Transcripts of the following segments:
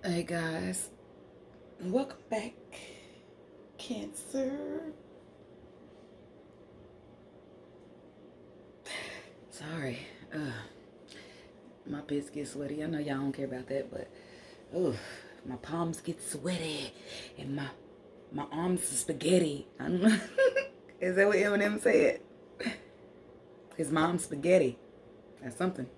Hey guys, welcome back, Cancer. Sorry, my bits get sweaty. I know y'all don't care about that, but my palms get sweaty and my arms are spaghetti. I don't know. Is that what Eminem said? His mom's spaghetti. That's something.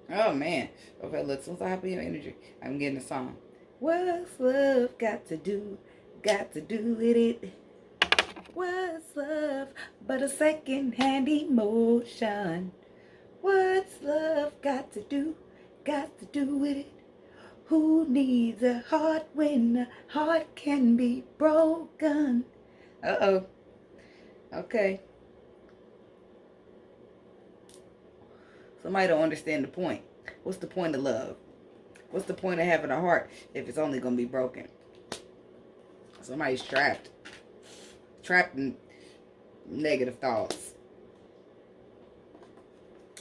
Oh man. Okay, look, since I have your energy, I'm getting a song. What's love got to do? Got to do with it. What's love but a second-hand emotion? What's love got to do? Got to do with it. Who needs a heart when a heart can be broken? Uh-oh. Okay. Somebody don't understand the point. What's the point of love? What's the point of having a heart if it's only going to be broken? Somebody's trapped. Trapped in negative thoughts.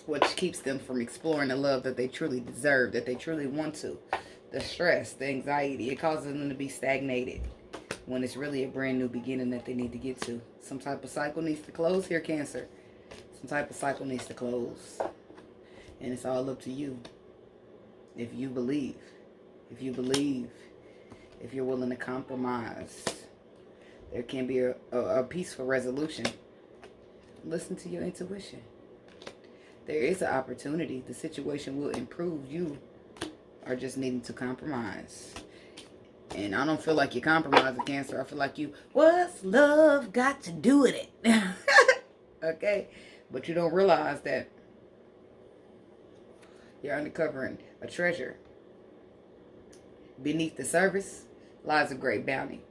Which keeps them from exploring the love that they truly deserve, that they truly want to. The stress, the anxiety, it causes them to be stagnated when it's really a brand new beginning that they need to get to. Some type of cycle needs to close here, Cancer. Some type of cycle needs to close. And it's all up to you. If you believe. If you believe. If you're willing to compromise. There can be a peaceful resolution. Listen to your intuition. There is an opportunity. The situation will improve. You are just needing to compromise. And I don't feel like you're compromising, Cancer. I feel like you, what's love got to do with it? Okay? But you don't realize that you're uncovering a treasure. Beneath the surface lies a great bounty.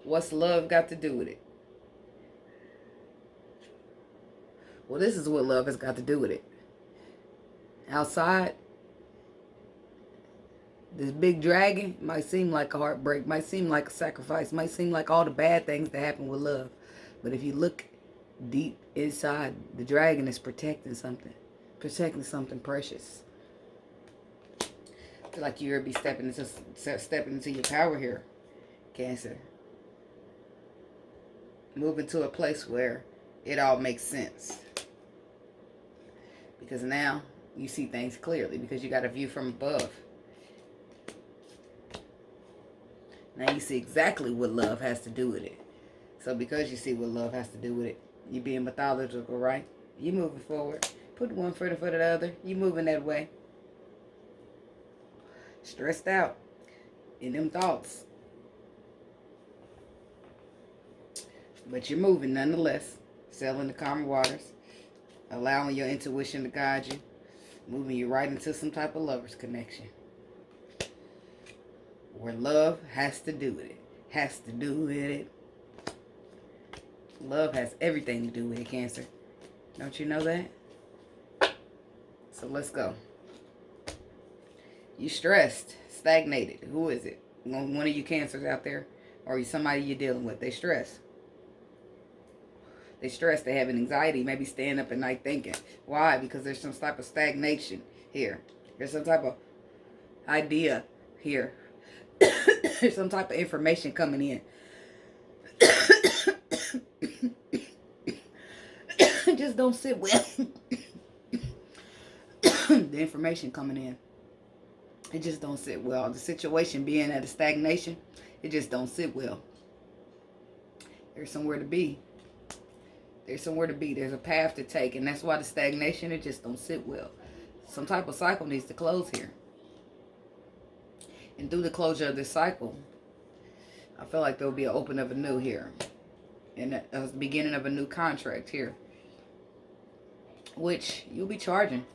What's love got to do with it? Well, this is what love has got to do with it. Outside, this big dragon might seem like a heartbreak, might seem like a sacrifice, might seem like all the bad things that happen with love. But if you look deep inside, the dragon is protecting something precious. I feel like you'll be stepping into your power here, Cancer. Moving to a place where it all makes sense. Because now you see things clearly because you got a view from above. Now you see exactly what love has to do with it. So because you see what love has to do with it, you being methodical, right? You moving forward. Put one foot in front of the other. You moving that way. Stressed out in them thoughts. But you're moving nonetheless. Sailing the calmer waters. Allowing your intuition to guide you. Moving you right into some type of lover's connection. Where love has to do with it. Has to do with it. Love has everything to do with it, Cancer. Don't you know that? So let's go. You stressed, stagnated. Who is it? One of you Cancers out there, or somebody you're dealing with. They stress. They stress. They have an anxiety. Maybe staying up at night thinking. Why? Because there's some type of stagnation here. There's some type of idea here. There's some type of information coming in. It just don't sit well. The information coming in. It just don't sit well. The situation being at a stagnation, it just don't sit well. There's somewhere to be. There's somewhere to be. There's a path to take. And that's why the stagnation, it just don't sit well. Some type of cycle needs to close here. And through the closure of this cycle, I feel like there'll be an open of a new here. And a beginning of a new contract here. Which you'll be charging.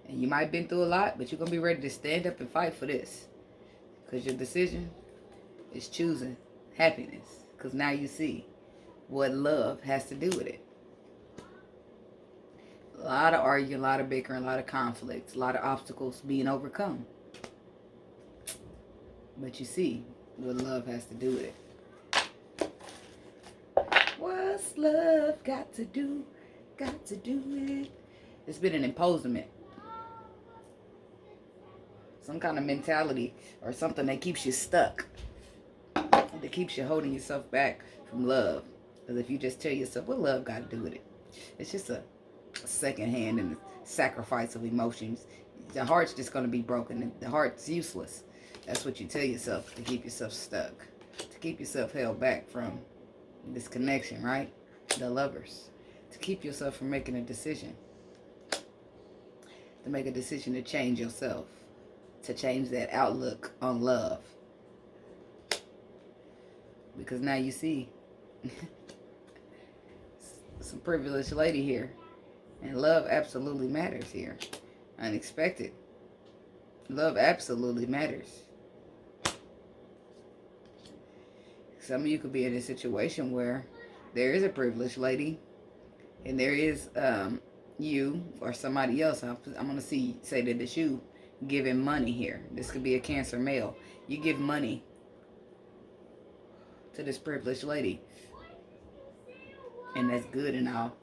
And you might have been through a lot, but you're going to be ready to stand up and fight for this. Because your decision is choosing happiness. Because now you see what love has to do with it. A lot of arguing, a lot of bickering, a lot of conflicts, a lot of obstacles being overcome. But you see what love has to do with it. What? What's love got to do? Got to do it. It's been an imposement. Some kind of mentality or something that keeps you stuck. That keeps you holding yourself back from love. Because if you just tell yourself, what love got to do with it? It's just a second hand and a sacrifice of emotions. The heart's just going to be broken. The heart's useless. That's what you tell yourself to keep yourself stuck. To keep yourself held back from this connection, right? The lovers. To keep yourself from making a decision. To make a decision to change yourself. To change that outlook on love. Because now you see some privileged lady here. And love absolutely matters here. Unexpected. Love absolutely matters. Some of you could be in a situation where there is a privileged lady. And there is you or somebody else. I'm going to say that it's you giving money here. This could be a Cancer male. You give money to this privileged lady. And that's good and all.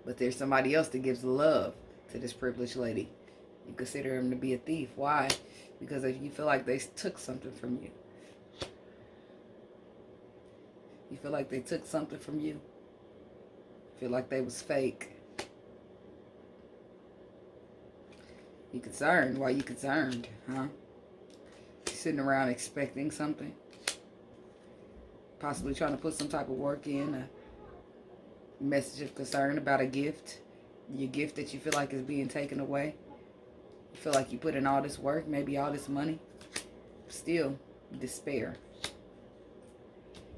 But there's somebody else that gives love to this privileged lady. You consider him to be a thief. Why? Because if you feel like they took something from you. You feel like they took something from you. Feel like they was fake. You concerned. Why you concerned? Huh? You sitting around expecting something. Possibly trying to put some type of work in. A message of concern about a gift. Your gift that you feel like is being taken away. You feel like you put in all this work. Maybe all this money. Still, despair.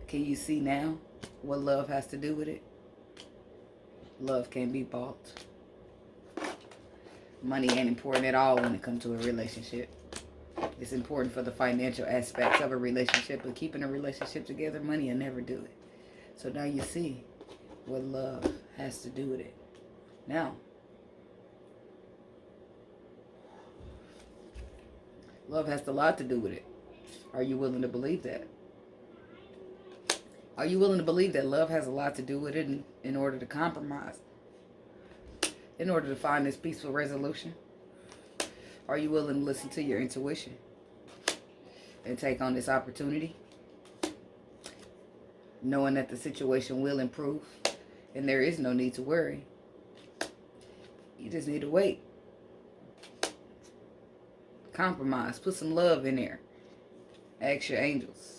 Can you see now what love has to do with it? Love can't be bought. Money ain't important at all when it comes to a relationship. It's important for the financial aspects of a relationship, but keeping a relationship together, money will never do it. So now you see what love has to do with it. Now, love has a lot to do with it. Are you willing to believe that? Are you willing to believe that love has a lot to do with it in order to compromise? In order to find this peaceful resolution? Are you willing to listen to your intuition? And take on this opportunity? Knowing that the situation will improve. And there is no need to worry. You just need to wait. Compromise. Put some love in there. Ask your angels.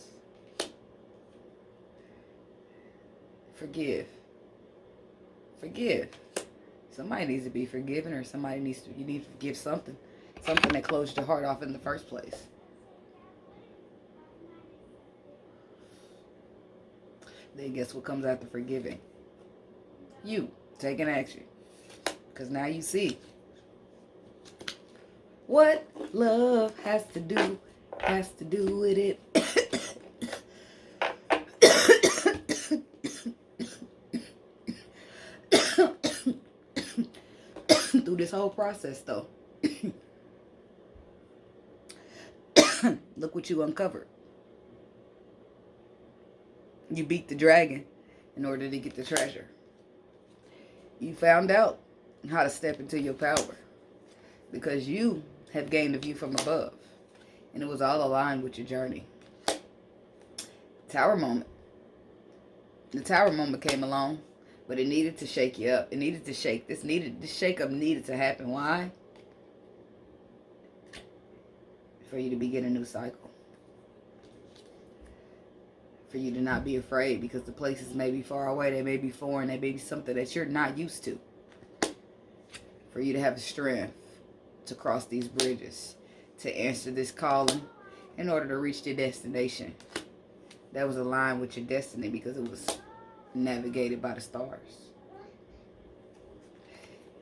Forgive. Forgive. Somebody needs to be forgiven, or you need to forgive something. Something that closed your heart off in the first place. Then guess what comes after forgiving? You taking action. Because now you see what love has to do with it. Through this whole process, though, look what you uncovered. You beat the dragon in order to get the treasure. You found out how to step into your power because you have gained a view from above, and it was all aligned with your journey. Tower moment. The tower moment came along. But it needed to shake you up. It needed to shake. This shake-up needed to happen. Why? For you to begin a new cycle. For you to not be afraid, because the places may be far away. They may be foreign. They may be something that you're not used to. For you to have the strength to cross these bridges. To answer this calling in order to reach your destination. That was aligned with your destiny because it was navigated by the stars.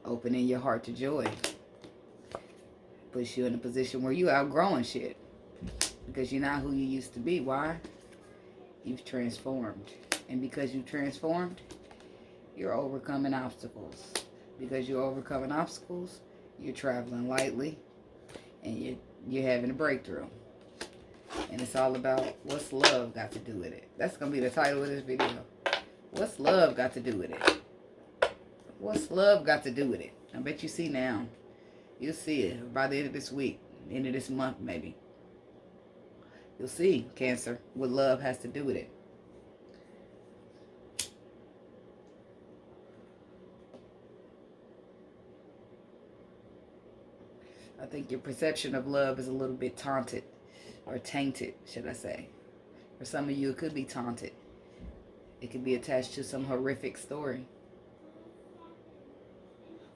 Opening your heart to joy puts you in a position where you outgrowing shit because you're not who you used to be. Why? You've transformed, and because you transformed, you're overcoming obstacles. Because you're overcoming obstacles, you're traveling lightly, and you're having a breakthrough. And it's all about what's love got to do with it. That's going to be the title of this video. What's love got to do with it? What's love got to do with it? I bet you see now. You'll see it by the end of this week, end of this month maybe. You'll see, Cancer, what love has to do with it. I think your perception of love is a little bit taunted, or tainted, should I say. For some of you, it could be taunted. It could be attached to some horrific story.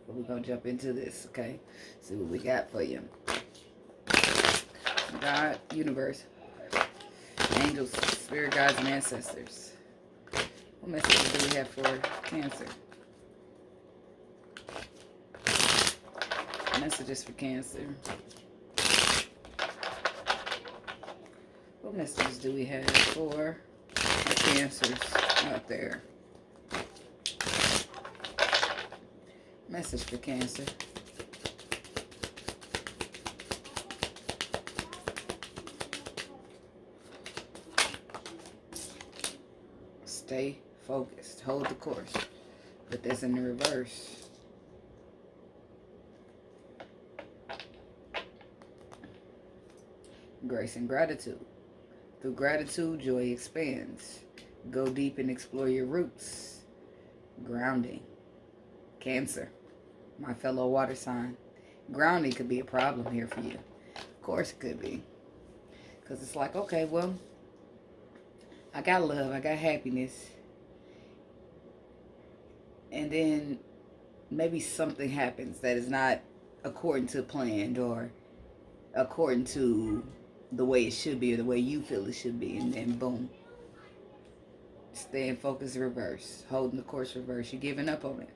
But we're going to jump into this, okay? See what we got for you. God, universe, angels, spirit guides, and ancestors. What message do we have for Cancer? Messages for Cancer. What messages do we have for the Cancers out there? Message for Cancer. Stay focused. Hold the course. Put this in the reverse. Grace and gratitude. Through gratitude, joy expands. Go deep and explore your roots. Grounding. Cancer, my fellow water sign. Grounding could be a problem here for you. Of course it could be. Because it's like, okay, well, I got love, I got happiness. And then maybe something happens that is not according to planned or according to the way it should be or the way you feel it should be, and then boom. Staying focused reverse. Holding the course reverse. You're giving up on it.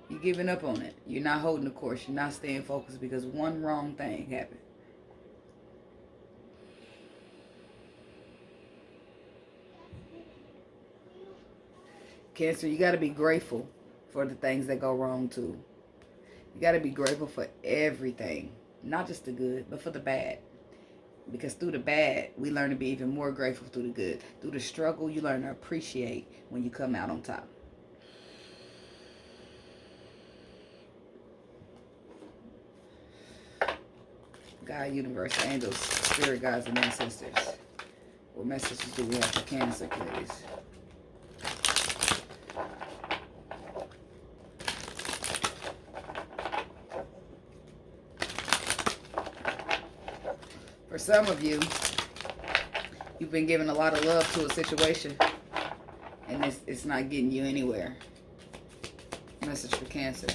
You're giving up on it. You're not holding the course. You're not staying focused because one wrong thing happened. Cancer, you got to be grateful for the things that go wrong too. You got to be grateful for everything. Not just the good, but for the bad. Because through the bad, we learn to be even more grateful through the good. Through the struggle, you learn to appreciate when you come out on top. God, universe, angels, spirit guides, and ancestors. What messages do we have for Cancer, please? For some of you, you've been giving a lot of love to a situation, and it's not getting you anywhere. Message for Cancer.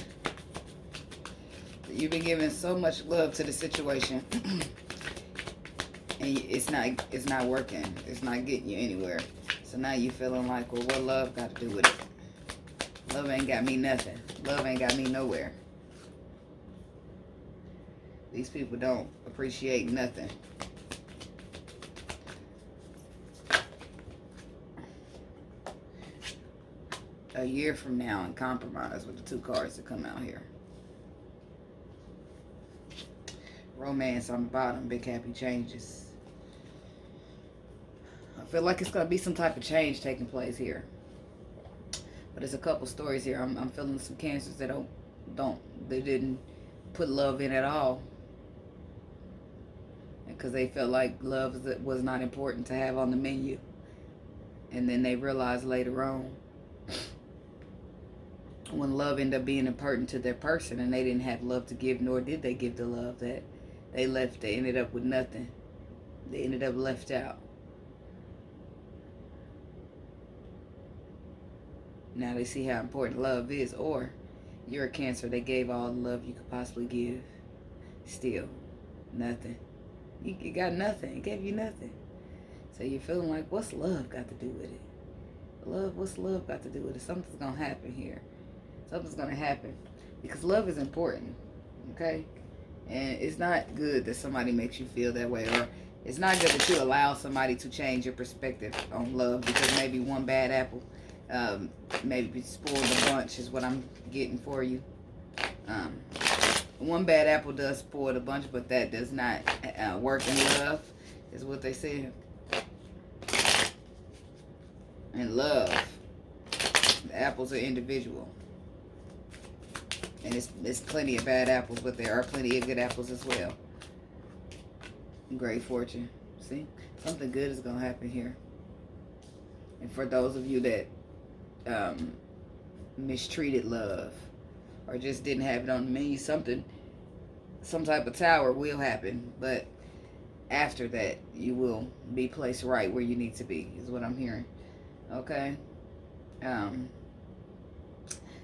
You've been giving so much love to the situation, and it's not working. It's not getting you anywhere. So now you're feeling like, well, what love got to do with it? Love ain't got me nothing. Love ain't got me nowhere. These people don't appreciate nothing. A year from now and compromise with the two cards that come out here. Romance on the bottom, big happy changes. I feel like it's going to be some type of change taking place here. But there's a couple stories here. I'm feeling some Cancers that they didn't put love in at all. Because they felt like love was not important to have on the menu. And then they realized later on, when love ended up being important to their person and they didn't have love to give, nor did they give the love, that they ended up with nothing. They ended up left out. Now they see how important love is. Or you're a Cancer, they gave all the love you could possibly give. Still, nothing. You got nothing. It gave you nothing. So you're feeling like, what's love got to do with it? What's love got to do with it? Something's going to happen here. Something's going to happen. Because love is important. Okay? And it's not good that somebody makes you feel that way. Or it's not good that you allow somebody to change your perspective on love. Because maybe one bad apple maybe spoiled the bunch is what I'm getting for you. One bad apple does spoil the bunch, but that does not work in love. is what they said. And love. The apples are individual. And it's plenty of bad apples, but there are plenty of good apples as well. Great fortune. See? Something good is going to happen here. And for those of you that mistreated love or just didn't have it on the menu, some type of tower will happen. But after that, you will be placed right where you need to be, is what I'm hearing. Okay?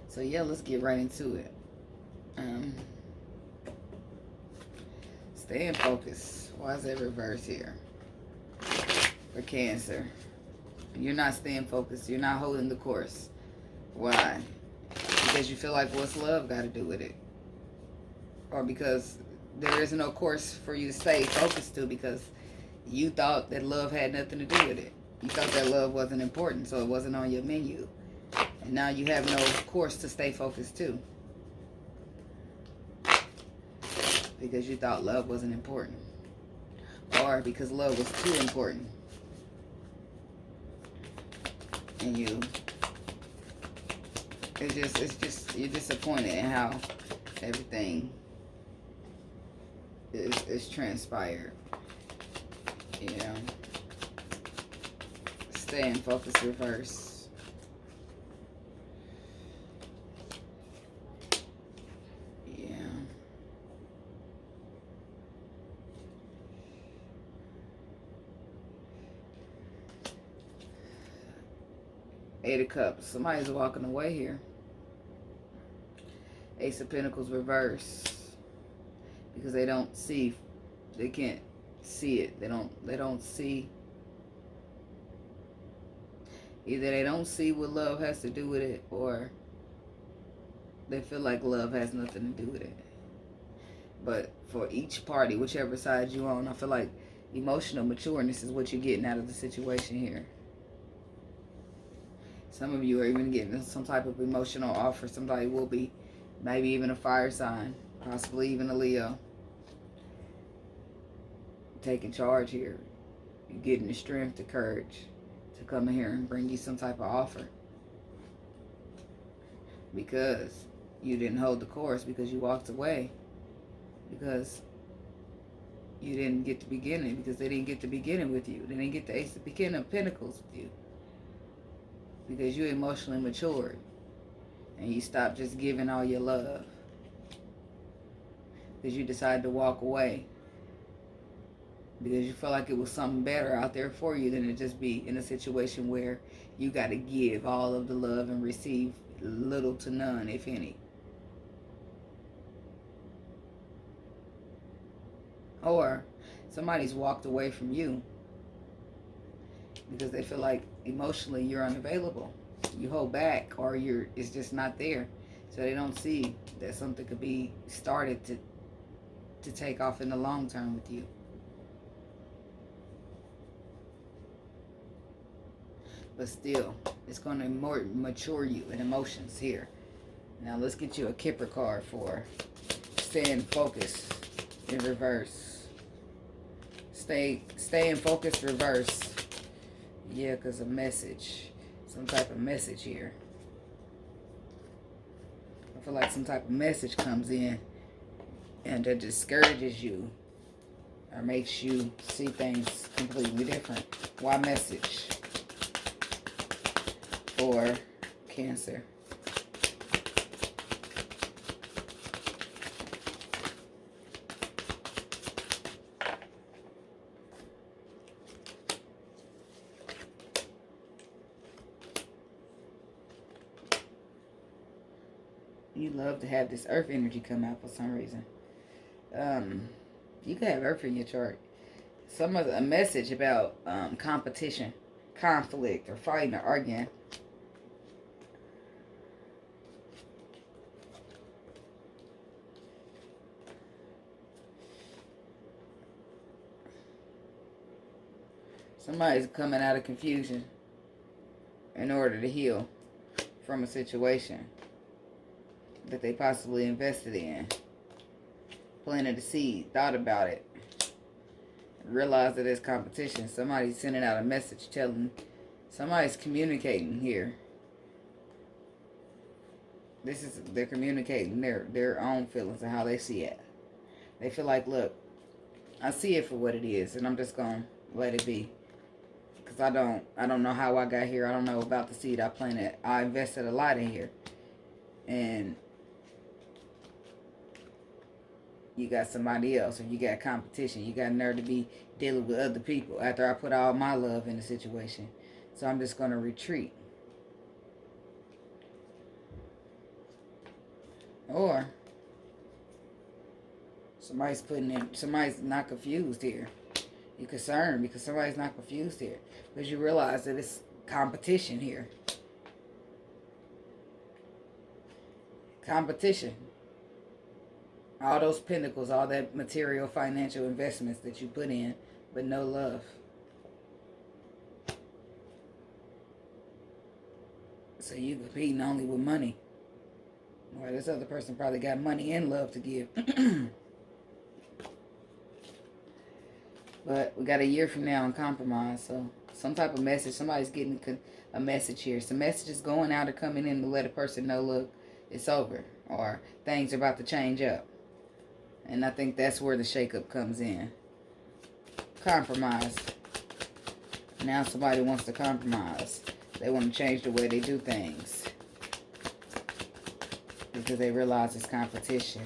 So yeah, let's get right into it. Stay in focus. Why is that reverse here? For Cancer. You're not staying focused. You're not holding the course. Why? Because you feel like, what's love got to do with it? Or because there is no course for you to stay focused to, because you thought that love had nothing to do with it. You thought that love wasn't important, so it wasn't on your menu. And now you have no course to stay focused to. Because you thought love wasn't important. Or because love was too important. And it's just, you're disappointed in how everything is transpired. You know. Stay in focus, reverse. Eight of Cups. Somebody's walking away here. Ace of Pentacles reverse. Because they don't see. They can't see it. They don't see. Either they don't see what love has to do with it, or they feel like love has nothing to do with it. But for each party, whichever side you're on, I feel like emotional matureness is what you're getting out of the situation here. Some of you are even getting some type of emotional offer. Somebody will be, maybe even a fire sign, possibly even a Leo. Taking charge here. You're getting the strength, the courage to come in here and bring you some type of offer. Because you didn't hold the course, because you walked away. Because you didn't get the beginning, because they didn't get the beginning with you. They didn't get the Ace of Pentacles with you. Because you emotionally matured. And you stopped just giving all your love. Because you decided to walk away. Because you felt like it was something better out there for you than to just be in a situation where you got to give all of the love and receive little to none, if any. Or somebody's walked away from you because they feel like emotionally you're unavailable. You hold back, or it's just not there. So they don't see that something could be started to take off in the long term with you. But still, it's going to mature you in emotions here. Now let's get you a Kipper card for staying focused in reverse. Stay in focus, reverse. Yeah, because a message. Some type of message here. I feel like some type of message comes in and that discourages you or makes you see things completely different. Why message? For Cancer. You love to have this earth energy come out for some reason. You could have earth in your chart. A message about competition, conflict, or fighting or arguing. Somebody's coming out of confusion in order to heal from a situation that they possibly invested in. Planted a seed, thought about it, realize that there's competition. Somebody's sending out a message telling, somebody's communicating here. They're communicating their own feelings and how they see it. They feel like, look, I see it for what it is, and I'm just gonna let it be. Because I don't know how I got here. I don't know about the seed I planted. I invested a lot in here. And you got somebody else, or you got competition. You got nerve to be dealing with other people after I put all my love in the situation. So I'm just gonna retreat. Or somebody's not confused here. You're concerned because somebody's not confused here. Because you realize that it's competition here. Competition. All those pinnacles, all that material, financial investments that you put in, but no love. So you competing only with money. Well, this other person probably got money and love to give. But we got a year from now on compromise. So some type of message. Somebody's getting a message here. Some message is going out or coming in to let a person know, look, it's over. Or things are about to change up. And I think that's where the shakeup comes in. Compromise. Now somebody wants to compromise. They want to change the way they do things. Because they realize it's competition.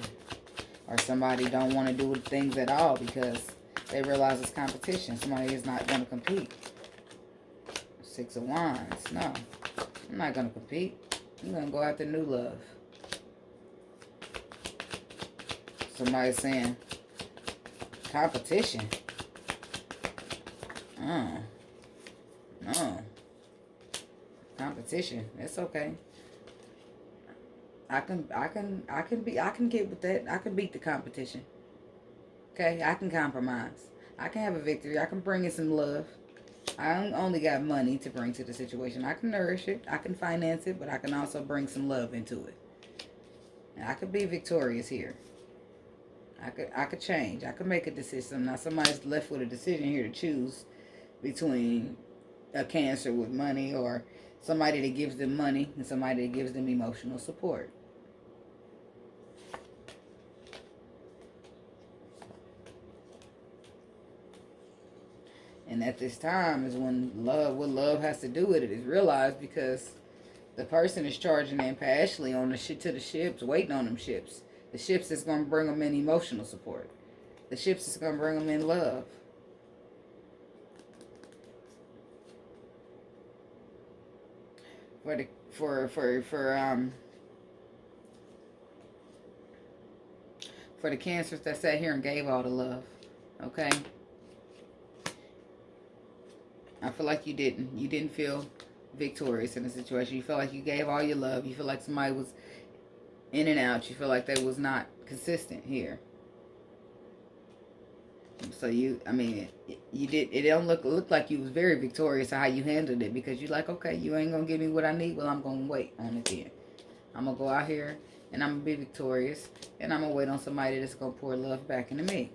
Or somebody don't want to do things at all because they realize it's competition. Somebody is not going to compete. 6 of Wands. No. I'm not going to compete. I'm going to go after new love. Somebody's saying competition. Oh. No. Competition. That's okay. I can get with that. I can beat the competition. Okay, I can compromise. I can have a victory. I can bring in some love. I only got money to bring to the situation. I can nourish it. I can finance it, but I can also bring some love into it. And I could be victorious here. I could change. I could make a decision. Now somebody's left with a decision here to choose between a Cancer with money or somebody that gives them money and somebody that gives them emotional support. And at this time is when what love has to do with it is realized, because the person is charging in passionately on the ships, waiting on them ships. The ships is going to bring them in emotional support. The ships is going to bring them in love. For the Cancers that sat here and gave all the love, okay? I feel like you didn't feel victorious in the situation. You felt like you gave all your love. You feel like somebody was in and out. You feel like they was not consistent here. So you did. It don't look like you was very victorious how you handled it, because you like, okay, you ain't gonna give me what I need. Well, I'm gonna wait on it then. I'm gonna go out here and I'm gonna be victorious, and I'm gonna wait on somebody that's gonna pour love back into me.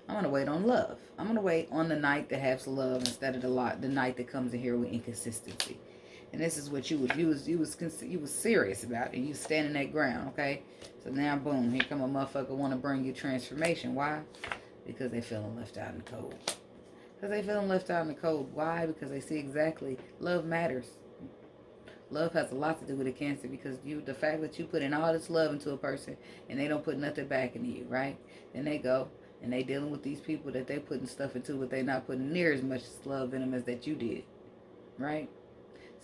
I'm gonna wait on love. I'm gonna wait on the night that has love instead of the night that comes in here with inconsistency. And this is what you was serious about it. You standing that ground, okay? So now, boom, here come a motherfucker want to bring you transformation. Why? Because they feeling left out in the cold. Because they feeling left out in the cold. Why? Because they see exactly love matters. Love has a lot to do with a Cancer, because the fact that you put in all this love into a person and they don't put nothing back into you, right? Then they go and they dealing with these people that they putting stuff into, but they not putting near as much love in them as that you did, right?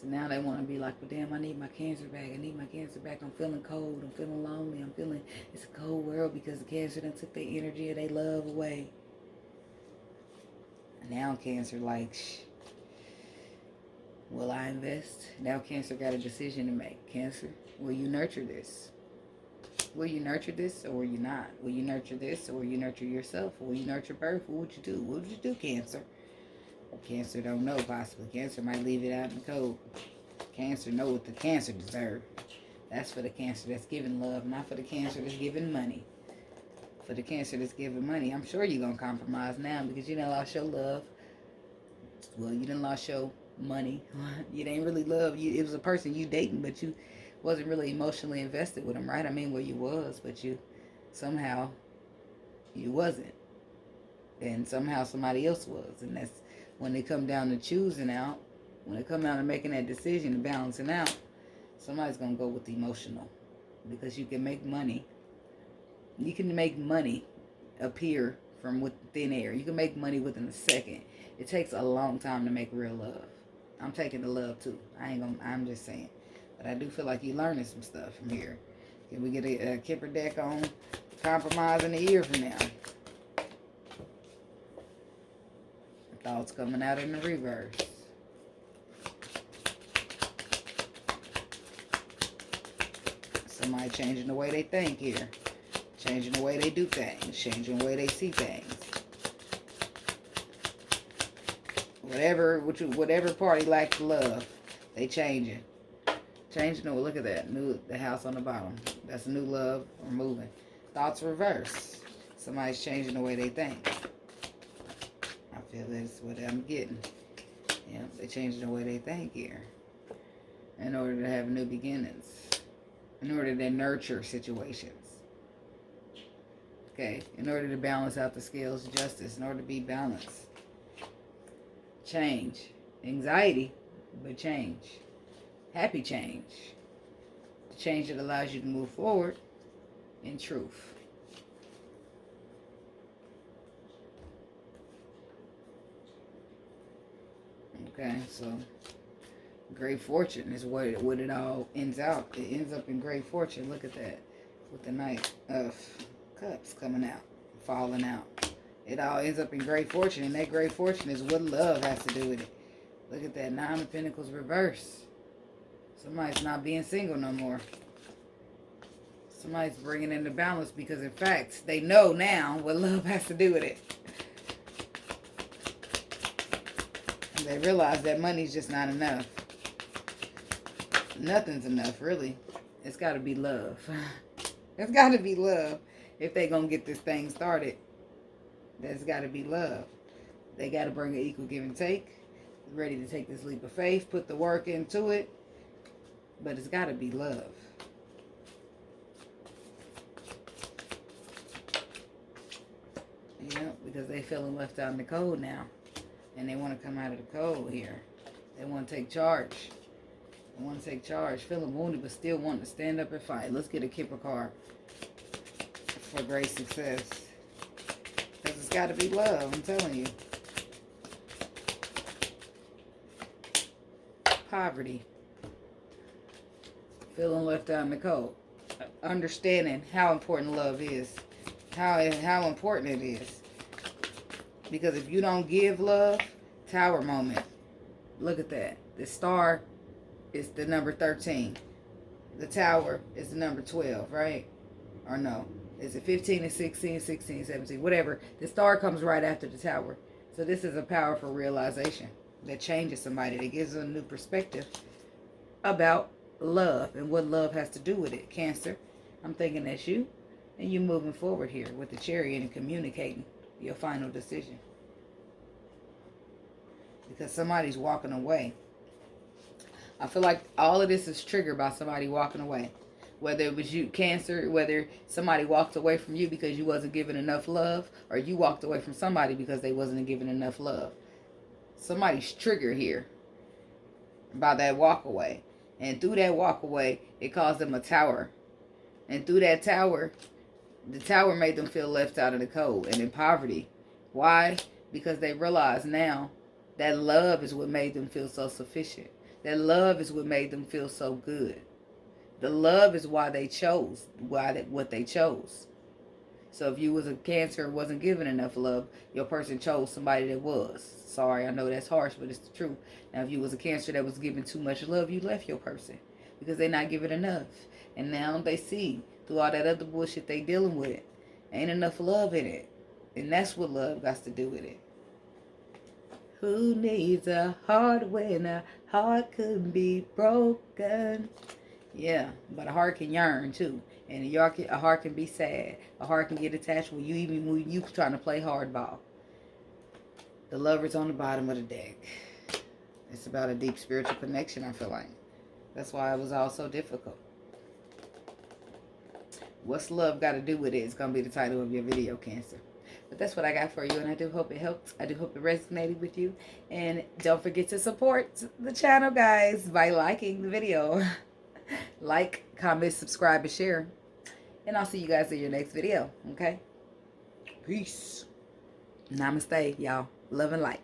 So now they want to be like, well, damn, I need my Cancer back. I need my Cancer back. I'm feeling cold. I'm feeling lonely. I'm feeling it's a cold world because the Cancer done took their energy and their love away. And now Cancer like, will I invest? Now Cancer got a decision to make. Cancer, will you nurture this? Will you nurture this or will you not? Will you nurture this or will you nurture yourself? Or will you nurture birth? What would you do? What would you do, Cancer? Cancer don't know, possibly. Cancer might leave it out in the cold. Cancer know what the Cancer deserve. That's for the Cancer that's giving love, not for the Cancer that's giving money. For the Cancer that's giving money, I'm sure you're going to compromise now because you done lost your love. Well, you done lost your money. You didn't really love you. It was a person you dating, but you wasn't really emotionally invested with them, right? I mean, well, you was, but you somehow you wasn't. And somehow somebody else was. And that's when they come down to choosing out, when they come down to making that decision and balancing out, somebody's going to go with the emotional. Because you can make money. You can make money appear from within thin air. You can make money within a second. It takes a long time to make real love. I'm taking the love too. I'm just saying. But I do feel like you're learning some stuff from here. Can we get a Kipper deck on compromising a year from now? Thoughts coming out in the reverse. Somebody changing the way they think here. Changing the way they do things. Changing the way they see things. Whatever party lacks love, they changing. Changing the, look at that. The house on the bottom. That's new love or moving. Thoughts reverse. Somebody's changing the way they think. I feel that's what I'm getting. Yeah, they're changing the way they think here. In order to have new beginnings. In order to nurture situations. Okay, in order to balance out the scales of justice, in order to be balanced. Change. Anxiety, but change. Happy change. The change that allows you to move forward in truth. Okay, so great fortune is what it all ends out. It ends up in great fortune. Look at that. With the Knight of Cups coming out, falling out. It all ends up in great fortune, and that great fortune is what love has to do with it. Look at that, 9 of Pentacles reverse. Somebody's not being single no more. Somebody's bringing in the balance because, in fact, they know now what love has to do with it. And they realize that money's just not enough. Nothing's enough, really. It's got to be love. It's got to be love if they're going to get this thing started. There's got to be love. They got to bring an equal give and take. Ready to take this leap of faith. Put the work into it. But it's got to be love. Yeah, because they feeling left out in the cold now. And they want to come out of the cold here. They want to take charge. They want to take charge. Feeling wounded, but still wanting to stand up and fight. Let's get a Kipper card for great success. Because it's got to be love, I'm telling you. Poverty. Feeling left out in the cold. Understanding how important love is. How important it is. Because if you don't give love, Tower moment. Look at that. The star is the number 13. The Tower is the number 12, right? Or no. Is it 15 and 16, 16, 17, whatever. The star comes right after the Tower. So this is a powerful realization that changes somebody. That gives them a new perspective about love and what love has to do with it. Cancer, I'm thinking that's you. And you're moving forward here with the Chariot and communicating your final decision. Because somebody's walking away. I feel like all of this is triggered by somebody walking away. Whether it was you, Cancer, whether somebody walked away from you because you wasn't giving enough love, or you walked away from somebody because they wasn't giving enough love. Somebody's triggered here by that walk away. And through that walk away, it caused them a tower. And through that tower, the tower made them feel left out in the cold and in poverty. Why? Because they realize now that love is what made them feel so sufficient. That love is what made them feel so good. The love is why they chose what they chose. So if you was a Cancer and wasn't given enough love, your person chose somebody that was. Sorry, I know that's harsh, but it's the truth. Now, if you was a Cancer that was giving too much love, you left your person because they're not giving enough. And now they see through all that other bullshit they dealing with, ain't enough love in it. And that's what love got to do with it. Who needs a heart when a heart could be broken? Yeah, but a heart can yearn too. And a heart can be sad. A heart can get attached when you trying to play hardball. The Lover's on the bottom of the deck. It's about a deep spiritual connection, I feel like. That's why it was all so difficult. What's love got to do with it? It's going to be the title of your video, Cancer. But that's what I got for you, and I do hope it helped. I do hope it resonated with you. And don't forget to support the channel, guys, by liking the video. Like, comment, subscribe, and share. And I'll see you guys in your next video, okay? Peace. Namaste, y'all. Love and light.